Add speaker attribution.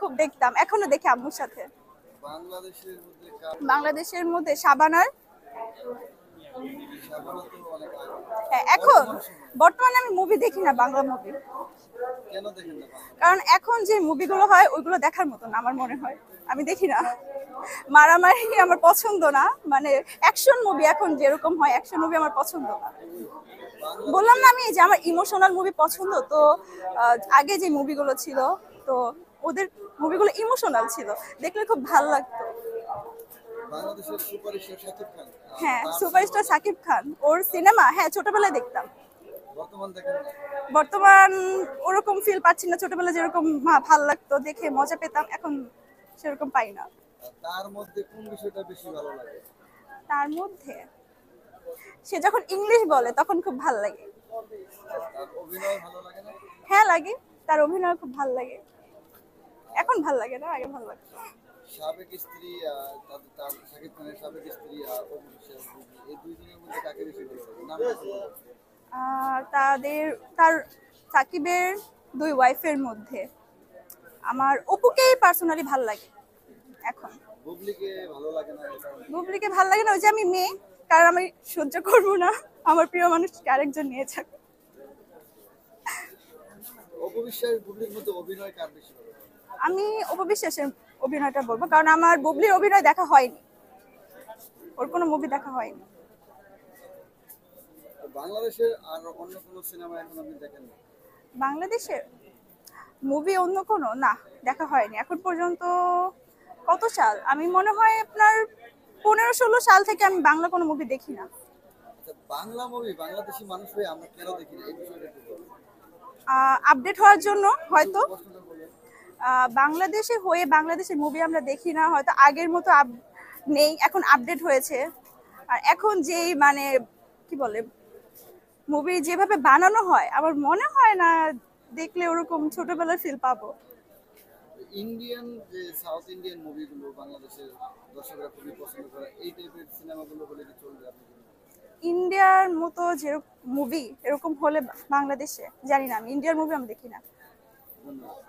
Speaker 1: খুব দেখতাম, এখনো দেখি আম্মুর সাথে। বাংলাদেশের মধ্যে শাবানার, হ্যাঁ এখন বর্তমানে আমি মুভি দেখি না, বাংলা মুভি। কারণ এখন যে মুভিগুলো হয় ওইগুলো দেখার মতো না আমার মনে হয়, আমি দেখি না। মারামারি আমার পছন্দ না, মানে অ্যাকশন মুভি এখন যেরকম হয় অ্যাকশন মুভি আমার পছন্দ না। বললাম না আমি যে আমার ইমোশনাল মুভি পছন্দ, তো আগে যে মুভিগুলো ছিল তো ওদের মুভিগুলো ইমোশনাল ছিল, দেখলে খুব ভালো লাগতো। হ্যাঁ সুপারস্টার শাকিব খান, ওর সিনেমা হ্যাঁ ছোটবেলায় দেখতাম। বর্তমান ওরকম ফিল পাচ্ছি না, ছোটবেলায় যেরকম ভালো লাগতো দেখে মজা পেতাম, এখন সেরকম পাই না।
Speaker 2: তার মধ্যে কোন বিষয়টা বেশি ভালো লাগে?
Speaker 1: তার মধ্যে সে যখন ইংলিশ বলে তখন খুব ভালো লাগে।
Speaker 2: তার অভিনয় ভালো লাগে না?
Speaker 1: হ্যাঁ লাগে, তার অভিনয় খুব ভালো লাগে। এখন ভালো লাগে না, আগে ভালো লাগতো।
Speaker 2: সাবেক স্ত্রী তার শাকিব খানের সাবেক স্ত্রী আর অপু বিশ্বাস, এই দুই জনের মধ্যে কাকে বেশি ভালো লাগে? নাম
Speaker 1: তার সাকিবের দুই ওয়াইফের মধ্যে আমার অপুকেই পার্সোনালি ভালো লাগে এখন।
Speaker 2: বুবলিকে ভালো লাগে না?
Speaker 1: বুবলিকে ভালো লাগে না, ওই যে আমি মেয়ে, কারণ আমি সহ্য করবো না আমার প্রিয় মানুষকে আরেকজন নিয়ে যাক।
Speaker 2: অপু বিশ্বাস বুবলির মধ্যে অভিনয় কার বেশি ভালো লাগে?
Speaker 1: আমি অপু বিশ্বাসের অভিনয়টা বলবো, কারণ আমার বুবলির অভিনয় দেখা হয়নি, ওর কোনো মুভি দেখা হয়নি।
Speaker 2: বাংলাদেশের আর অন্য কোনো সিনেমা এখন আপনি দেখেন না?
Speaker 1: বাংলাদেশের মুভি অন্য কোনো না দেখা হয়নি এখন পর্যন্ত। কত সাল, আমি মনে হয় আপনার 15-16 সাল থেকে আমি বাংলা কোনো মুভি দেখি না।
Speaker 2: আচ্ছা, বাংলা মুভি বাংলাদেশি মানুষ হয়ে আমরা কেন দেখি না, এই বিষয়টা একটু বলুন।
Speaker 1: আপডেট হওয়ার জন্য হয়তো। বাংলাদেশে হয়ে বাংলাদেশের মুভি আমরা দেখি না, হয়তো আগের মতো নেই, এখন আপডেট হয়েছে। আর এখন যেই মানে কি বলে মুভি যেভাবে বানানো হয় আমার মনে হয় না দেখলে ওরকম ছোটবেলার ফিল পাবো।
Speaker 2: ইন্ডিয়ান যে সাউথ ইন্ডিয়ান মুভিগুলো বাংলাদেশের দর্শকরা খুবই পছন্দ করে, এই টাইপের সিনেমাগুলো হলে কি চলবে আপনি?
Speaker 1: ইন্ডিয়ার মতো যে মুভি এরকম হলে বাংলাদেশে জানি না, আমি ইন্ডিয়ার মুভি আমি দেখি না।
Speaker 2: ধন্যবাদ।